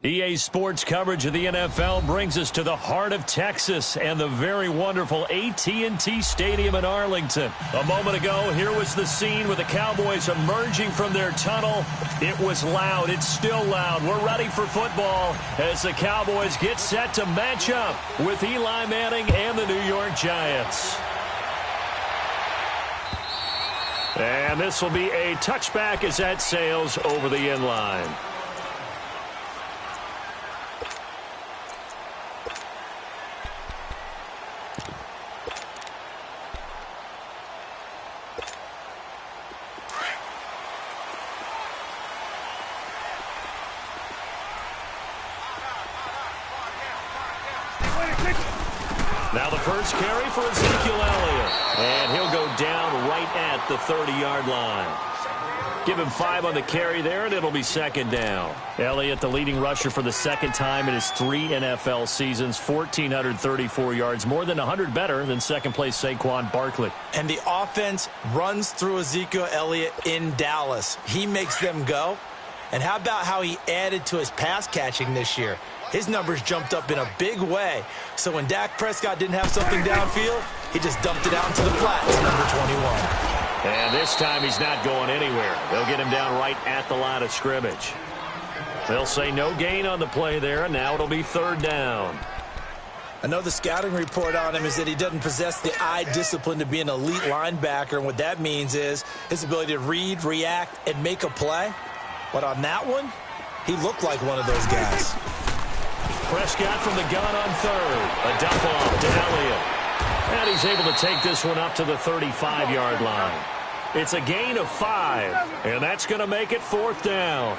EA Sports coverage of the NFL brings us to the heart of Texas and the very wonderful AT&T Stadium in Arlington. A moment ago, here was the scene with the Cowboys emerging from their tunnel. It was loud. It's still loud. We're ready for football as the Cowboys get set to match up with Eli Manning and the New York Giants. And this will be a touchback as that sails over the end line. Now the first carry for Ezekiel Elliott. And he'll go down right at the 30-yard line. Give him 5 on the carry there, and it'll be second down. Elliott, the leading rusher for the second time in his 3 NFL seasons, 1,434 yards, more than 100 better than second-place Saquon Barkley. And the offense runs through Ezekiel Elliott in Dallas. He makes them go. And how about how he added to his pass catching this year? His numbers jumped up in a big way. So when Dak Prescott didn't have something downfield, he just dumped it out into the flat to number 21. And this time he's not going anywhere. They'll get him down right at the line of scrimmage. They'll say no gain on the play there, and now it'll be third down. I know the scouting report on him is that he doesn't possess the eye discipline to be an elite linebacker, and what that means is his ability to read, react, and make a play. But on that one, he looked like one of those guys. Prescott from the gun on third. A dump off to Elliott. And he's able to take this one up to the 35-yard line. It's a gain of 5, and that's going to make it fourth down.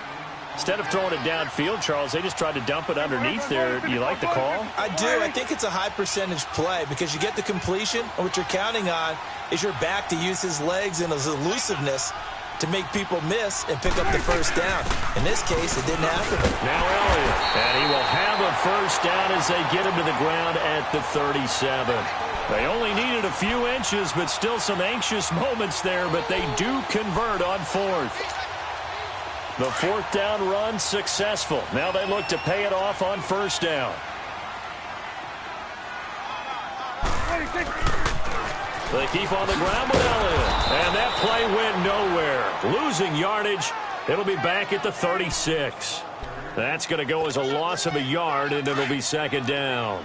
Instead of throwing it downfield, Charles, they just tried to dump it underneath there. Do you like the call? I do. I think it's a high-percentage play because you get the completion, and what you're counting on is your back to use his legs and his elusiveness to make people miss and pick up the first down. In this case, it didn't happen. Now Elliott, and he will have a first down as they get him to the ground at the 37. They only needed a few inches, but still some anxious moments there, but they do convert on fourth. The fourth down run successful. Now they look to pay it off on first down. They keep on the ground with Elliott. And that play went nowhere. Losing yardage. It'll be back at the 36. That's going to go as a loss of a yard, and it'll be second down.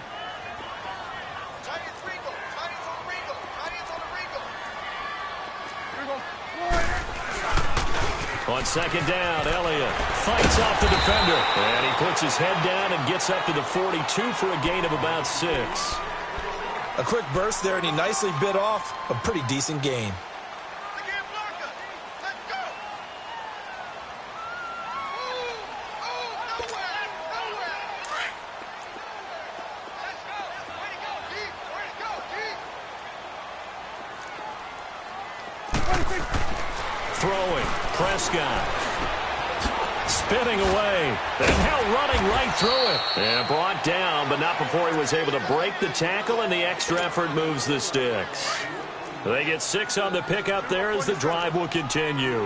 On second down, Elliott fights off the defender. And he puts his head down and gets up to the 42 for a gain of about 6. A quick burst there, and he nicely bit off a pretty decent gain. Throwing, Prescott. Spinning away, and now running right through it. And brought down, but not before he was able to break the tackle, and the extra effort moves the sticks. They get 6 on the pickup there as the drive will continue.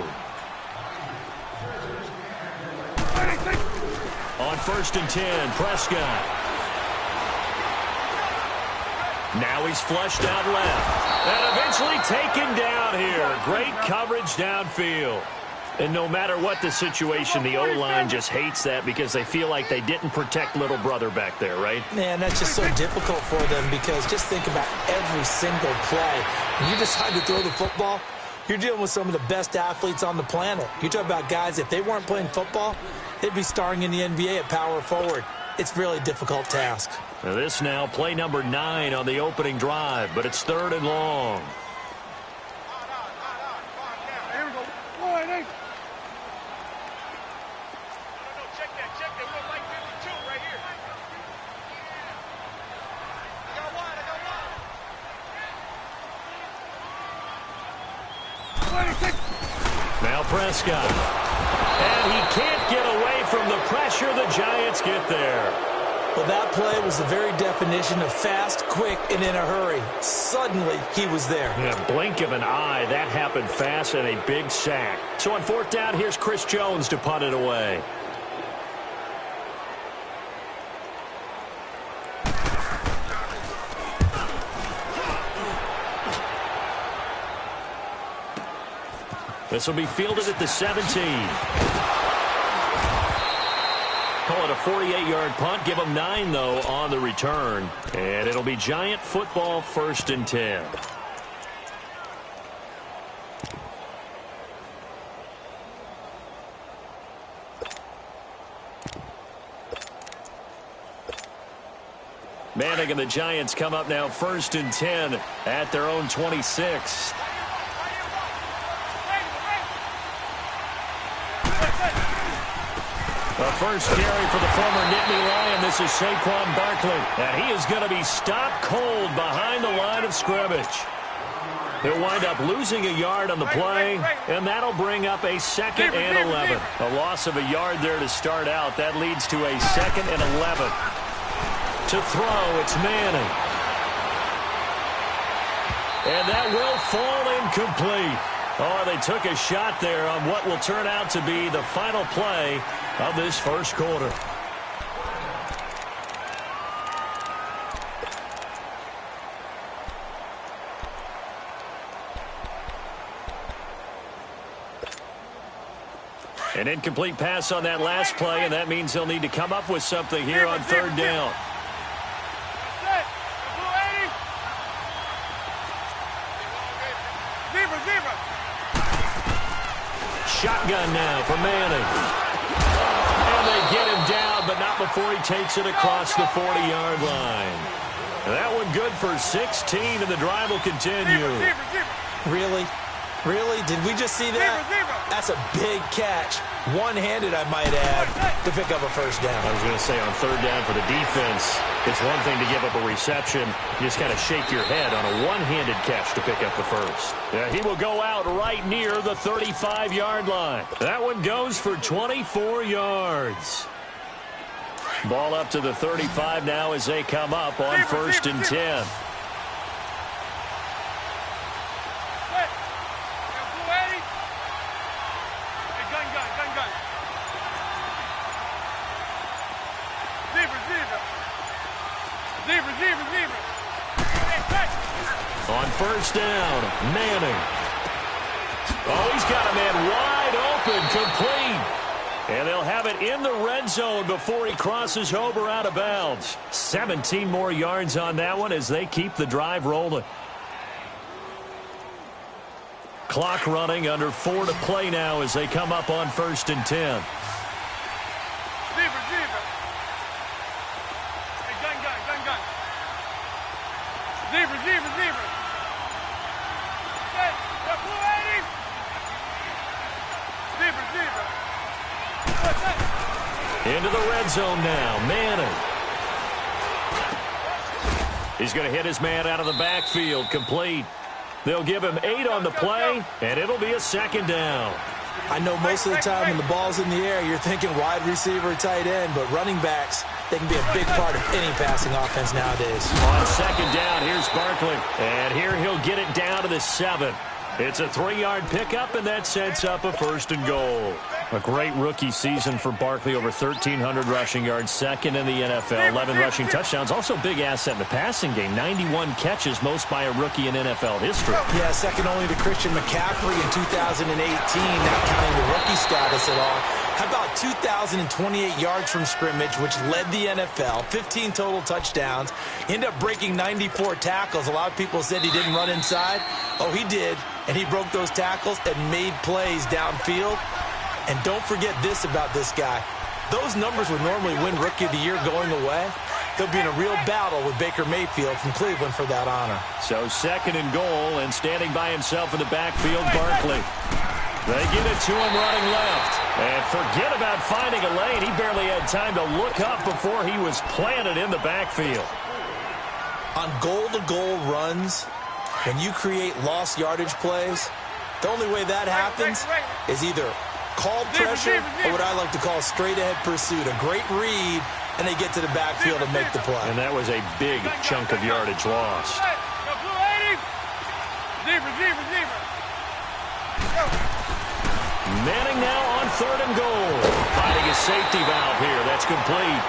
On 1st and 10, Prescott. Now he's flushed out left. And eventually taken down here. Great coverage downfield. And no matter what the situation, the O-line just hates that because they feel like they didn't protect little brother back there, right? Man, that's just so difficult for them because just think about every single play. When you decide to throw the football, you're dealing with some of the best athletes on the planet. You talk about guys, if they weren't playing football, they'd be starring in the NBA at power forward. It's a really difficult task. Now this now play number 9 on the opening drive, but it's 3rd and long. Now Prescott. And he can't get away from the pressure. The Giants get there. Well, that play was the very definition of fast, quick, and in a hurry. Suddenly, he was there. In a blink of an eye, that happened fast and a big sack. So on 4th down, here's Chris Jones to punt it away. This will be fielded at the 17. Call it a 48-yard punt. Give them 9, though, on the return. And it'll be Giant football, 1st and 10. Manning and the Giants come up now 1st and 10 at their own 26. The first carry for the former Nittany Lion. This is Saquon Barkley. And he is going to be stopped cold behind the line of scrimmage. He'll wind up losing a yard on the play, and that'll bring up a 2nd and 11. A loss of a yard there to start out. That leads to a 2nd and 11. To throw, it's Manning. And that will fall incomplete. Oh, they took a shot there on what will turn out to be the final play of this first quarter. An incomplete pass on that last play, and that means they'll need to come up with something here on 3rd down. Shotgun now for Manning. And they get him down, but not before he takes it across the 40-yard line. That one good for 16, and the drive will continue. Really? Really? Did we just see that? That's a big catch. One-handed, I might add, to pick up a first down. I was going to say on 3rd down for the defense, it's one thing to give up a reception. You just kind of shake your head on a one-handed catch to pick up the first. Yeah, he will go out right near the 35-yard line. That one goes for 24 yards. Ball up to the 35 now as they come up on 1st and 10. On 1st down, Manning. Oh, he's got a man wide open, complete. And they'll have it in the red zone before he crosses over out of bounds. 17 more yards on that one as they keep the drive rolling. Clock running, under 4 to play now as they come up on 1st and 10. Into the red zone now, Manning. He's going to hit his man out of the backfield, complete. They'll give him 8 on the play, and it'll be a 2nd down. I know most of the time when the ball's in the air, you're thinking wide receiver, tight end, but running backs, they can be a big part of any passing offense nowadays. On 2nd down, here's Barkley. And here he'll get it down to the 7. It's a 3-yard pickup, and that sets up a 1st and goal. A great rookie season for Barkley, over 1,300 rushing yards, 2nd in the NFL, 11 rushing touchdowns. Also big asset in the passing game, 91 catches, most by a rookie in NFL history. Yeah, second only to Christian McCaffrey in 2018, not counting the rookie status at all. How about 2,028 yards from scrimmage, which led the NFL, 15 total touchdowns. He ended up breaking 94 tackles. A lot of people said he didn't run inside. Oh, he did, and he broke those tackles and made plays downfield. And don't forget this about this guy. Those numbers would normally win Rookie of the Year going away. They'll be in a real battle with Baker Mayfield from Cleveland for that honor. So 2nd and goal, and standing by himself in the backfield, Barkley. They give it to him running left. And forget about finding a lane. He barely had time to look up before he was planted in the backfield. On goal-to-goal runs, when you create lost yardage plays, the only way that happens is either called pressure or what I like to call straight-ahead pursuit. A great read, and they get to the backfield and make the play. And that was a big chunk of yardage lost. Manning now on 3rd and goal. Finding his safety valve here. That's complete.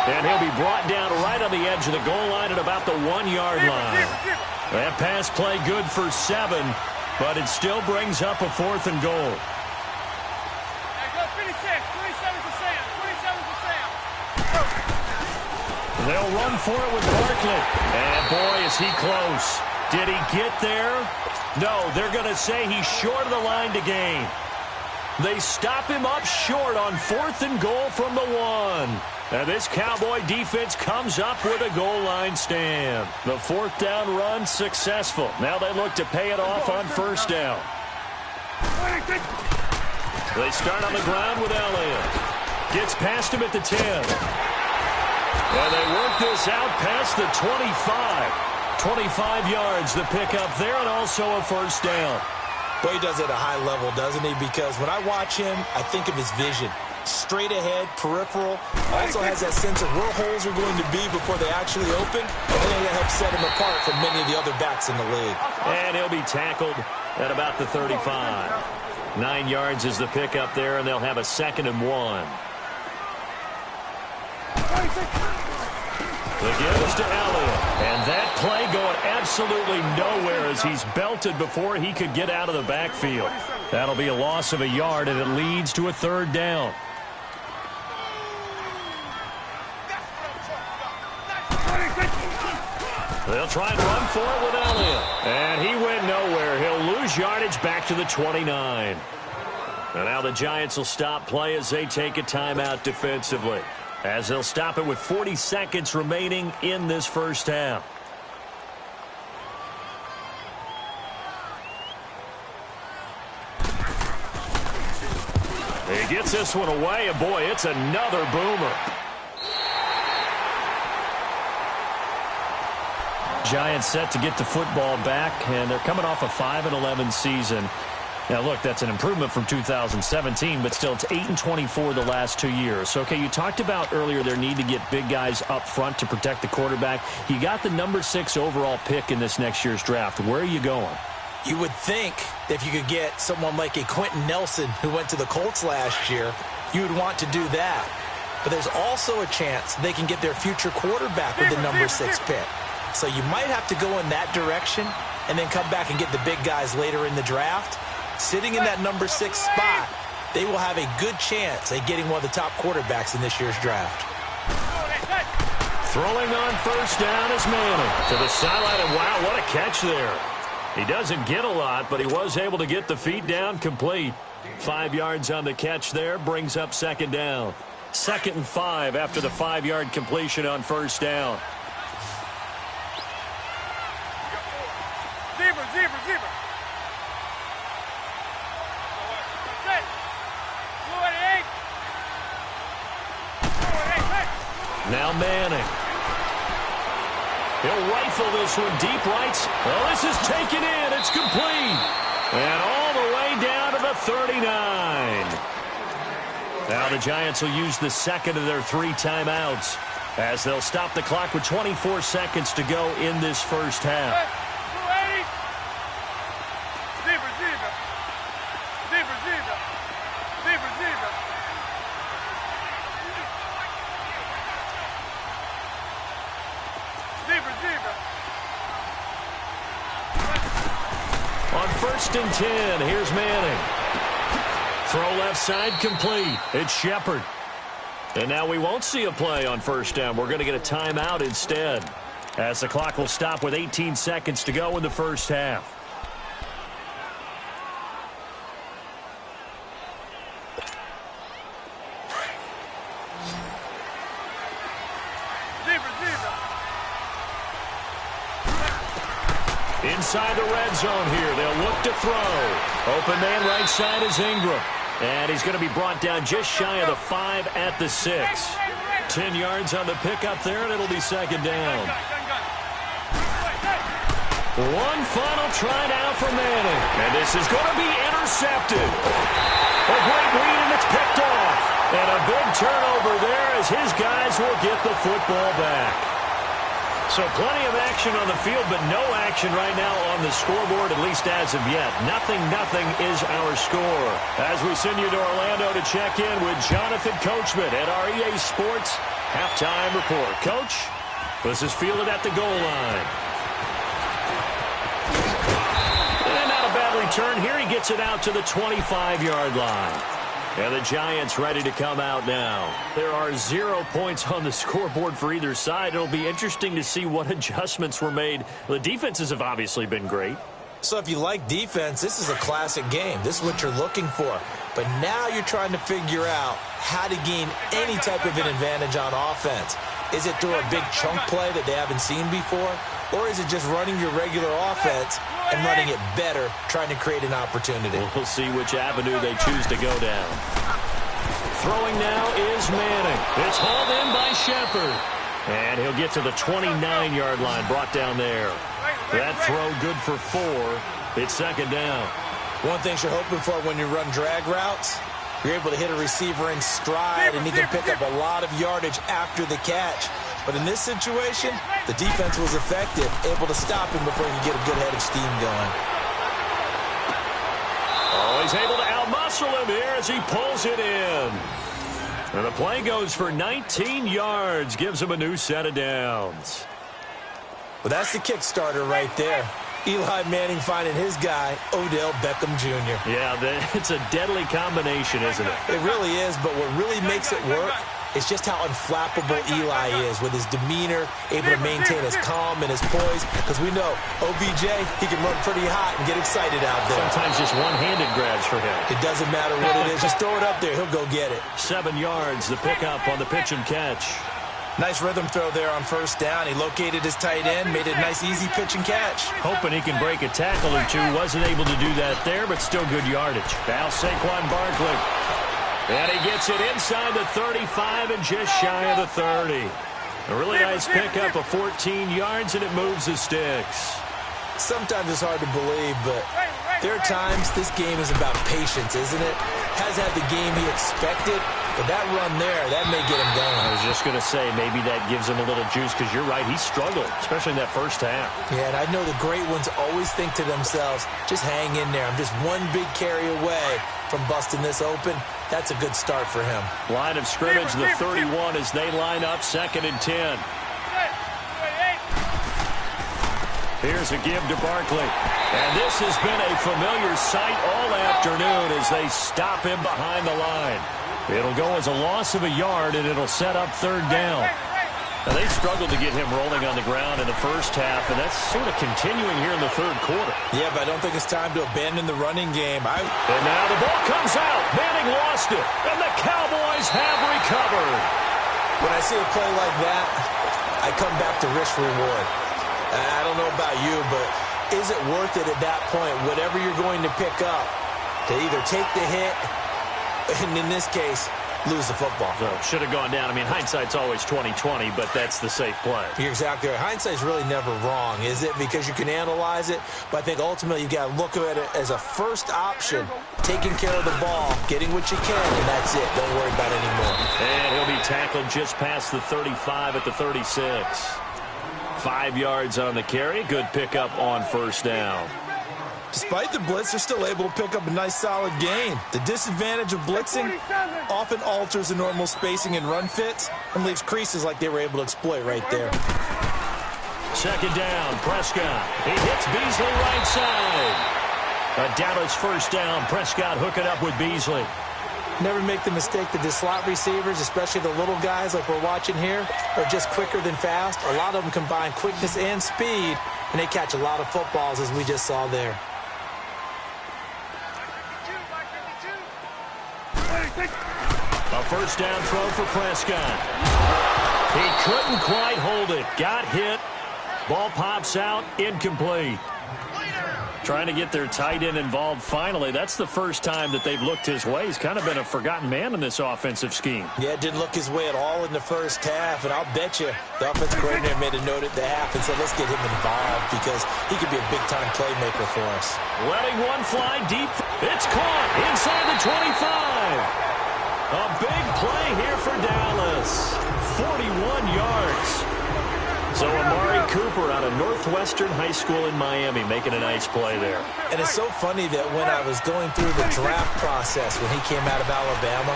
And he'll be brought down right on the edge of the goal line at about the 1-yard line. That pass play good for 7. but it still brings up a 4th and goal. They'll run for it with Barkley. And, boy, is he close. Did he get there? No, they're going to say he's short of the line to gain. They stop him up short on 4th and goal from the 1. And this Cowboy defense comes up with a goal line stand. The 4th down run successful. Now they look to pay it off on 1st down. They start on the ground with Elliott. Gets past him at the 10. And they work this out past the 25. 25 yards the pickup there, and also a 1st down. Boy, he does it at a high level, doesn't he? Because when I watch him, I think of his vision. Straight ahead, peripheral. Also has that sense of where holes are going to be before they actually open. And then that helps set him apart from many of the other backs in the league. And he'll be tackled at about the 35. 9 yards is the pickup there, and they'll have a 2nd and 1. The give is to Elliott. And that play going absolutely nowhere as he's belted before he could get out of the backfield. That'll be a loss of a yard, and it leads to a 3rd down. They'll try and run for it with Elliott. And he went nowhere. He'll lose yardage back to the 29. And now the Giants will stop play as they take a timeout defensively, as they'll stop it with 40 seconds remaining in this 1st half. He gets this one away, and boy, it's another boomer. Giants set to get the football back, and they're coming off a 5-11 season. Now, look, that's an improvement from 2017, but still it's 8-24 the last 2 years. So, okay, you talked about earlier their need to get big guys up front to protect the quarterback. You got the number 6 overall pick in this next year's draft. Where are you going? You would think if you could get someone like a Quentin Nelson who went to the Colts last year, you would want to do that. But there's also a chance they can get their future quarterback with the number 6 pick. So you might have to go in that direction and then come back and get the big guys later in the draft. Sitting in that number 6 spot, they will have a good chance at getting one of the top quarterbacks in this year's draft. Throwing on 1st down is Manning to the sideline, and wow, what a catch there. He doesn't get a lot, but he was able to get the feet down complete. 5 yards on the catch there, brings up 2nd down. 2nd and 5 after the 5-yard completion on 1st down. Zebra. Now Manning. He'll rifle this one deep right. Well, this is taken in. It's complete. And all the way down to the 39. Now the Giants will use the 2nd of their 3 timeouts as they'll stop the clock with 24 seconds to go in this 1st half. On 1st and 10, here's Manning. Throw left side complete. It's Shepard. And now we won't see a play on 1st down. We're going to get a timeout instead, as the clock will stop with 18 seconds to go in the 1st half. Inside the red zone here. They'll look to throw. Open man right side is Ingram. And he's going to be brought down just shy of the 5 at the 6. 10 yards on the pickup there, and it'll be 2nd down. One final try now for Manning. And this is going to be intercepted. A great read, and it's picked off. And a big turnover there as his guys will get the football back. So plenty of action on the field, but no action right now on the scoreboard, at least as of yet. 0-0 is our score. As we send you to Orlando to check in with Jonathan Coachman at our EA Sports Halftime Report. Coach, this is fielded at the goal line. And not a badly return here. He gets it out to the 25-yard line. And the Giants ready to come out now. There are 0 points on the scoreboard for either side. It'll be interesting to see what adjustments were made. The defenses have obviously been great. So if you like defense, this is a classic game. This is what you're looking for. But now you're trying to figure out how to gain any type of an advantage on offense. Is it through a big chunk play that they haven't seen before? Or is it just running your regular offense and running it better, trying to create an opportunity? We'll see which avenue they choose to go down. Throwing now is Manning. It's hauled in by Shepard. And he'll get to the 29-yard line, brought down there. That throw good for 4. It's second down. One thing you're hoping for when you run drag routes, you're able to hit a receiver in stride, and he can pick up a lot of yardage after the catch. But in this situation, the defense was effective, able to stop him before he could get a good head of steam going. Oh, he's able to outmuscle him here as he pulls it in. And the play goes for 19 yards, gives him a new set of downs. Well, that's the kickstarter right there. Eli Manning finding his guy, Odell Beckham Jr. Yeah, it's a deadly combination, isn't it? It really is, but what really makes it work is just how unflappable Eli is with his demeanor, able to maintain his calm and his poise. Because we know, OBJ, he can run pretty hot and get excited out there. Sometimes just one-handed grabs for him. It doesn't matter what it is. Just throw it up there. He'll go get it. 7 yards, the pickup on the pitch and catch. Nice rhythm throw there on first down. He located his tight end, made it a nice, easy pitch and catch. Hoping he can break a tackle or two. Wasn't able to do that there, but still good yardage. Now Saquon Barkley. And he gets it inside the 35 and just shy of the 30. A really nice pickup of 14 yards, and it moves the sticks. Sometimes it's hard to believe, but there are times this game is about patience, isn't it? Hasn't had the game he expected, but that run there, that may get him going. I was just going to say, maybe that gives him a little juice, because you're right, he struggled, especially in that first half. Yeah, and I know the great ones always think to themselves, just hang in there. I'm just one big carry away from busting this open. That's a good start for him. Line of scrimmage, the 31 as they line up, 2nd and 10. Here's a give to Barkley. And this has been a familiar sight all afternoon as they stop him behind the line. It'll go as a loss of a yard, and it'll set up 3rd down. Now, they struggled to get him rolling on the ground in the first half, and that's sort of continuing here in the 3rd quarter. Yeah, but I don't think it's time to abandon the running game. And now the ball comes out. Manning lost it, and the Cowboys have recovered. When I see a play like that, I come back to risk-reward. I don't know about you, but is it worth it at that point, whatever you're going to pick up, to either take the hit, and in this case, lose the football? So should have gone down. I mean, hindsight's always 20/20, but that's the safe play. You're exactly right. Hindsight's really never wrong, is it? Because you can analyze it, but I think ultimately you got to look at it as a first option, taking care of the ball, getting what you can, and that's it. Don't worry about it anymore. And he'll be tackled just past the 35 at the 36. 5 yards on the carry. Good pickup on first down. Despite the blitz, they're still able to pick up a nice solid gain. The disadvantage of blitzing often alters the normal spacing and run fits and leaves creases like they were able to exploit right there. 2nd down, Prescott. He hits Beasley right side. A Dallas first down. Prescott hooking up with Beasley. Never make the mistake that the slot receivers, especially the little guys like we're watching here, are just quicker than fast. A lot of them combine quickness and speed, and they catch a lot of footballs, as we just saw there. A first down throw for Prescott. He couldn't quite hold it. Got hit. Ball pops out. Incomplete. Trying to get their tight end involved finally. That's the first time that they've looked his way. He's kind of been a forgotten man in this offensive scheme. Yeah, it didn't look his way at all in the first half, and I'll bet you the offensive coordinator made a note at the half and said, let's get him involved because he could be a big-time playmaker for us. Letting one fly deep. It's caught inside the 25. A big play here for Dallas. 41 yards. So Amari Cooper out of Northwestern High School in Miami making a nice play there. And it's so funny that when I was going through the draft process when he came out of Alabama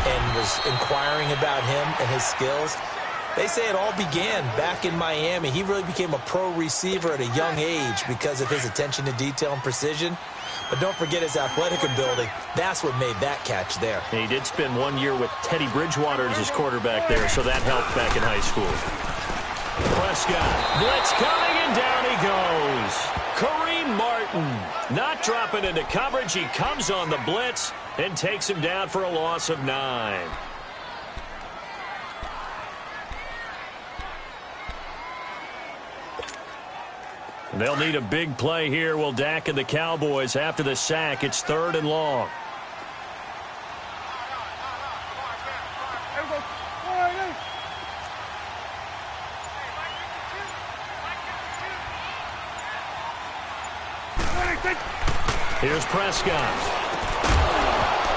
and was inquiring about him and his skills, they say it all began back in Miami. He really became a pro receiver at a young age because of his attention to detail and precision. But don't forget his athletic ability. That's what made that catch there. He did spend 1 year with Teddy Bridgewater as his quarterback there, so that helped back in high school. Prescott, blitz coming, and down he goes. Kareem Martin not dropping into coverage. He comes on the blitz and takes him down for a loss of 9. They'll need a big play here. Will Dak and the Cowboys after the sack. It's 3rd and long. Here's Prescott.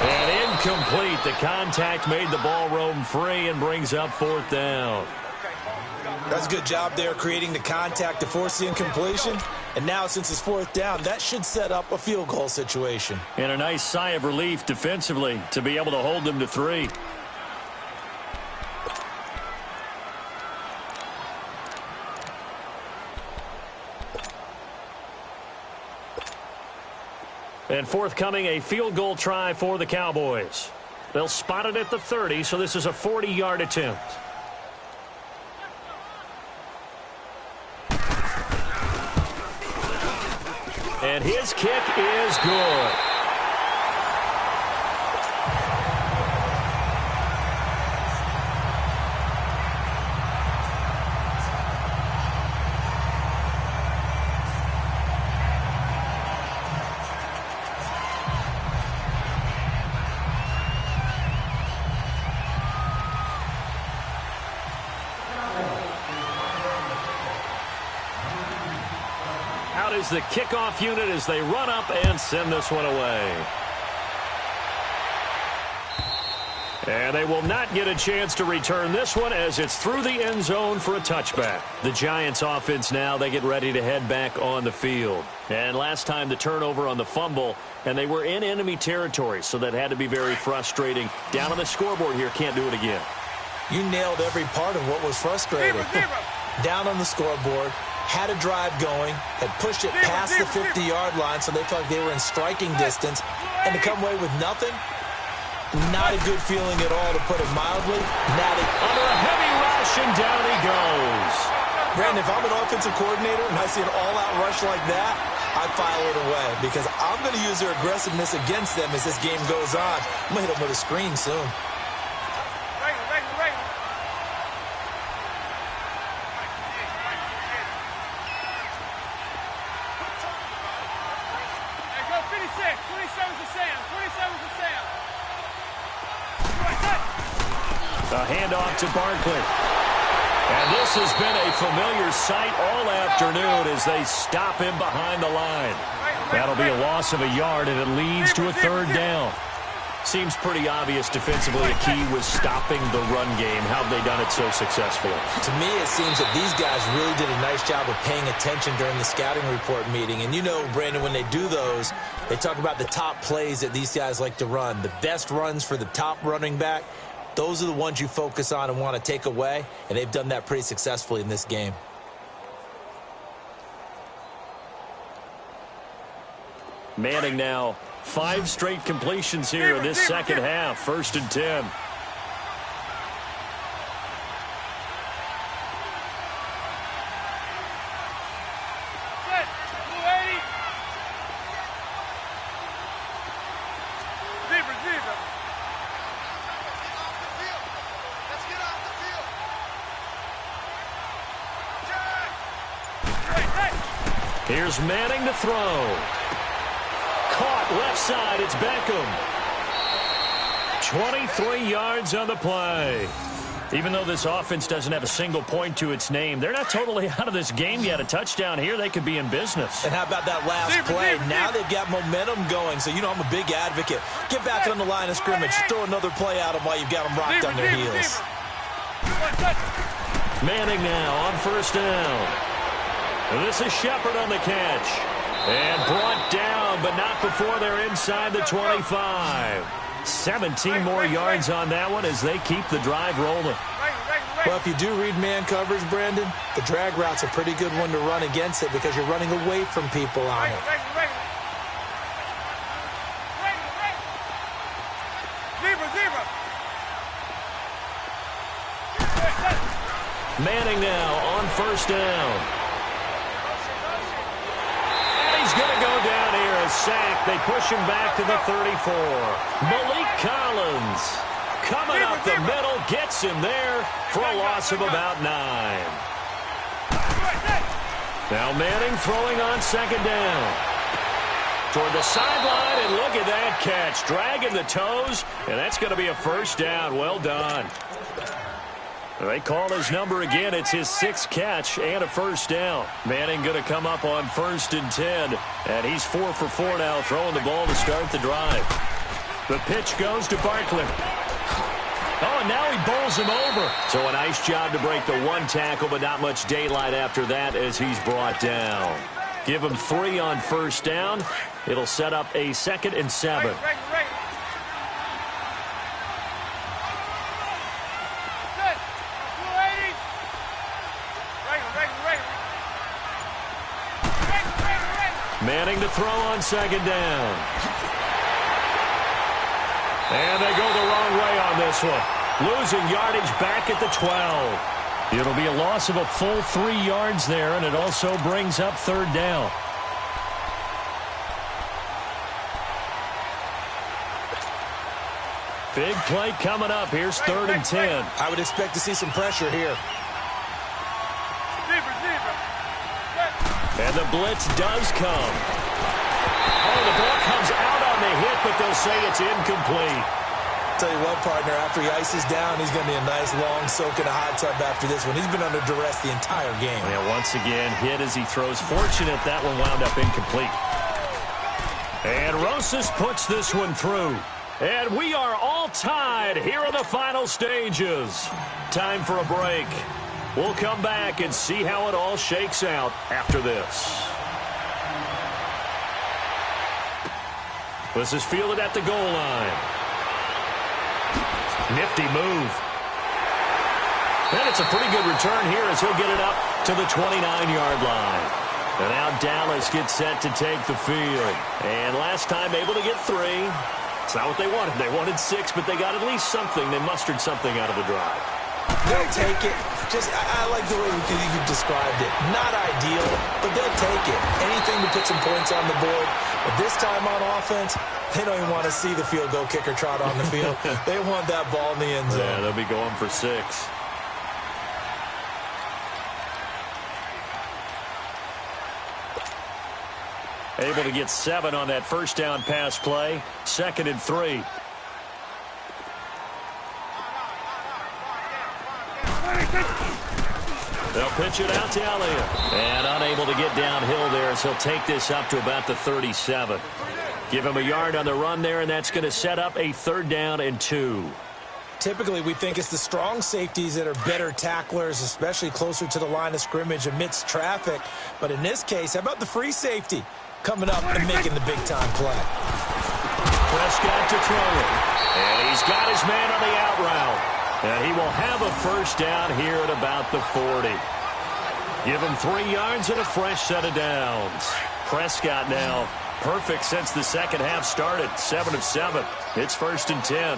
And incomplete. The contact made the ball roam free and brings up 4th down. That's a good job there creating the contact to force the incompletion. And now since it's 4th down, that should set up a field goal situation. And a nice sigh of relief defensively to be able to hold them to 3. And forthcoming, a field goal try for the Cowboys. They'll spot it at the 30, so this is a 40-yard attempt. And his kick is good. Out is the kickoff unit as they run up and send this one away. And they will not get a chance to return this one as it's through the end zone for a touchback. The Giants offense now, they get ready to head back on the field. And last time the turnover on the fumble, and they were in enemy territory, so that had to be very frustrating. Down on the scoreboard here, can't do it again. You nailed every part of what was frustrating. Down on the scoreboard, had a drive going, had pushed it past the 50-yard line so they felt like they were in striking distance, and to come away with nothing, not a good feeling at all, to put it mildly. Under a heavy rush, and down he goes. Brandon, if I'm an offensive coordinator and I see an all-out rush like that, I file it away because I'm going to use their aggressiveness against them as this game goes on. I'm going to hit them with a screen soon. A handoff to Barkley. And this has been a familiar sight all afternoon as they stop him behind the line. That'll be a loss of a yard, and it leads to a 3rd down. Seems pretty obvious defensively. A key was stopping the run game. How have they done it so successfully? To me, it seems that these guys really did a nice job of paying attention during the scouting report meeting. And you know, Brandon, when they do those, they talk about the top plays that these guys like to run. The best runs for the top running back. Those are the ones you focus on and want to take away, and they've done that pretty successfully in this game. Manning now 5 straight completions here in this second half. 1st and 10. Here's Manning to throw. Caught left side. It's Beckham. 23 yards on the play. Even though this offense doesn't have a single point to its name, they're not totally out of this game yet. A touchdown here, they could be in business. And how about that last play? Now they've got momentum going. So, you know, I'm a big advocate. Get back on the line of scrimmage. Throw another play at them while you've got them rocked on their heels. Manning now on 1st down. And this is Shepard on the catch. And brought down, but not before they're inside the 25. 17 more yards on that one as they keep the drive rolling. Well, if you do read man coverage, Brandon, the drag route's a pretty good one to run against it because you're running away from people on it. Manning now on first down. And he's going to go down here. A sack. They push him back to the 34. Malik Collins coming up the middle. Gets him there for a loss of about 9. Now Manning throwing on second down. Toward the sideline, and look at that catch. Dragging the toes, and that's going to be a first down. Well done. They call his number again. It's his 6th catch and a first down. Manning going to come up on 1st and 10. And he's 4 for 4 now, throwing the ball to start the drive. The pitch goes to Barkley. Oh, and now he bowls him over. So a nice job to break the 1 tackle, but not much daylight after that as he's brought down. Give him 3 on first down. It'll set up a 2nd and 7. Manning to throw on second down. And they go the wrong way on this one. Losing yardage back at the 12. It'll be a loss of a full 3 yards there, and it also brings up 3rd down. Big play coming up. Here's 3rd and 10. I would expect to see some pressure here. And the blitz does come. Oh, the ball comes out on the hit, but they'll say it's incomplete. Tell you what, partner, after he ices down, he's going to be a nice long soak in a hot tub after this one. He's been under duress the entire game. Yeah, once again, hit as he throws. Fortunate that one wound up incomplete. And Rosas puts this one through. And we are all tied here in the final stages. Time for a break. We'll come back and see how it all shakes out after this. This is fielded at the goal line. Nifty move. And it's a pretty good return here as he'll get it up to the 29-yard line. And now Dallas gets set to take the field. And last time able to get 3. It's not what they wanted. They wanted 6, but they got at least something. They mustered something out of the drive. They'll take it. I like the way you described it. Not ideal, but they'll take it. Anything to put some points on the board. But this time on offense, they don't even want to see the field goal kicker trot on the field. They want that ball in the end zone. Yeah, they'll be going for 6. Able to get 7 on that first down pass play. 2nd and 3. They'll pitch it out to Elliott. And unable to get downhill there, so he'll take this up to about the 37. Give him a yard on the run there, and that's going to set up a 3rd down and 2. Typically, we think it's the strong safeties that are better tacklers, especially closer to the line of scrimmage amidst traffic. But in this case, how about the free safety coming up and making the big-time play? Prescott to throw it. And he's got his man on the out route. And he will have a first down here at about the 40. Give him 3 yards and a fresh set of downs. Prescott now perfect since the second half started. 7 of 7. It's 1st and 10.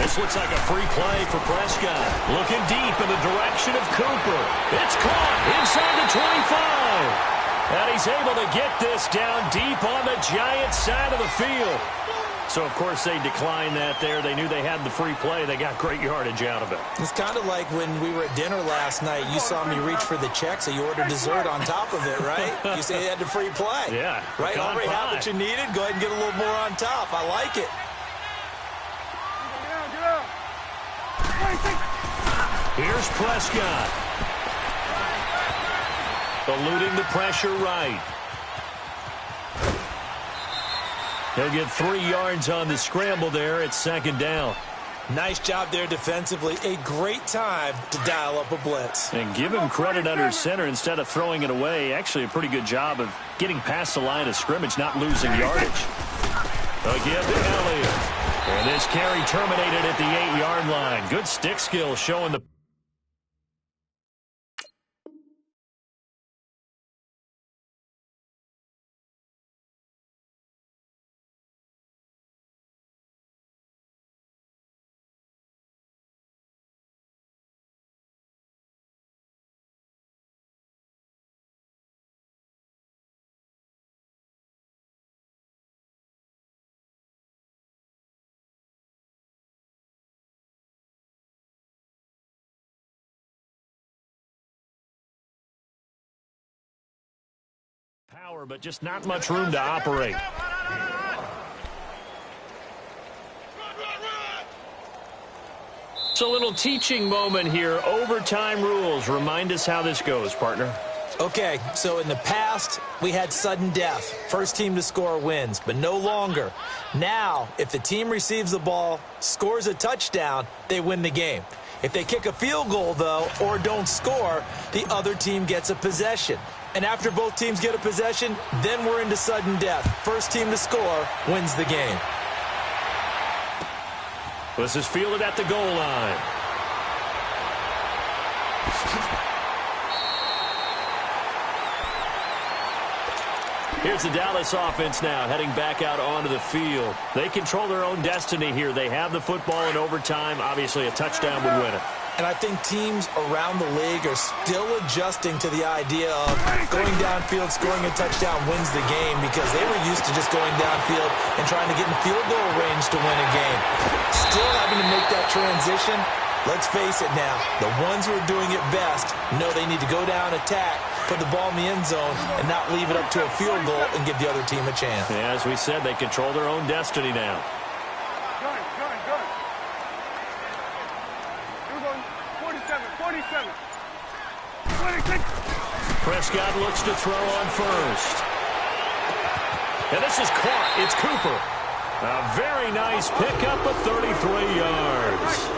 This looks like a free play for Prescott. Looking deep in the direction of Cooper. It's caught inside the 25. And he's able to get this down deep on the Giants side of the field. So, of course, they declined that there. They knew they had the free play. They got great yardage out of it. It's kind of like when we were at dinner last night. You saw me reach for the check, so you ordered dessert on top of it, right? You say you had the free play. Yeah. Right? Already had what you needed. Go ahead and get a little more on top. I like it. Here's Prescott. Eluding the pressure right. He'll get 3 yards on the scramble there. It's 2nd down. Nice job there defensively. A great time to dial up a blitz. And give him credit under center instead of throwing it away. Actually a pretty good job of getting past the line of scrimmage, not losing yardage. Again to Elliott. And this carry terminated at the 8-yard line. Good stick skill showing the Power, but just not much room to operate. It's a little teaching moment here. Overtime rules. Remind us how this goes, partner. Okay, so in the past, we had sudden death. First team to score wins, but no longer. Now, if the team receives the ball, scores a touchdown, they win the game. If they kick a field goal, though, or don't score, the other team gets a possession. And after both teams get a possession, then we're into sudden death. First team to score wins the game. This is fielded at the goal line. Here's the Dallas offense now, heading back out onto the field. They control their own destiny here. They have the football in overtime. Obviously, a touchdown would win it. And I think teams around the league are still adjusting to the idea of going downfield, scoring a touchdown wins the game, because they were used to just going downfield and trying to get in field goal range to win a game. Still having to make that transition. Let's face it now, the ones who are doing it best know they need to go down, attack, put the ball in the end zone, and not leave it up to a field goal and give the other team a chance. Yeah, as we said, they control their own destiny now. Prescott looks to throw on first. And this is caught. It's Cooper. A very nice pickup of 33 yards.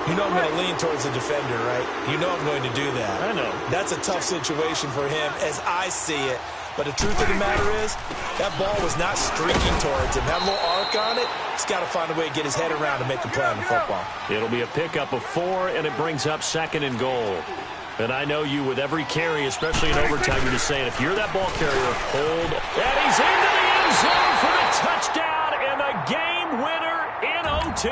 You know I'm going to lean towards the defender, right? You know I'm going to do that. I know. That's a tough situation for him as I see it. But the truth of the matter is, that ball was not streaking towards him. That little arc on it, he's got to find a way to get his head around and make a play on the football. It'll be a pickup of 4, and it brings up 2nd and goal. And I know you, with every carry, especially in overtime, you're just saying, if you're that ball carrier, hold. And he's into the end zone for the touchdown and the game winner in OT.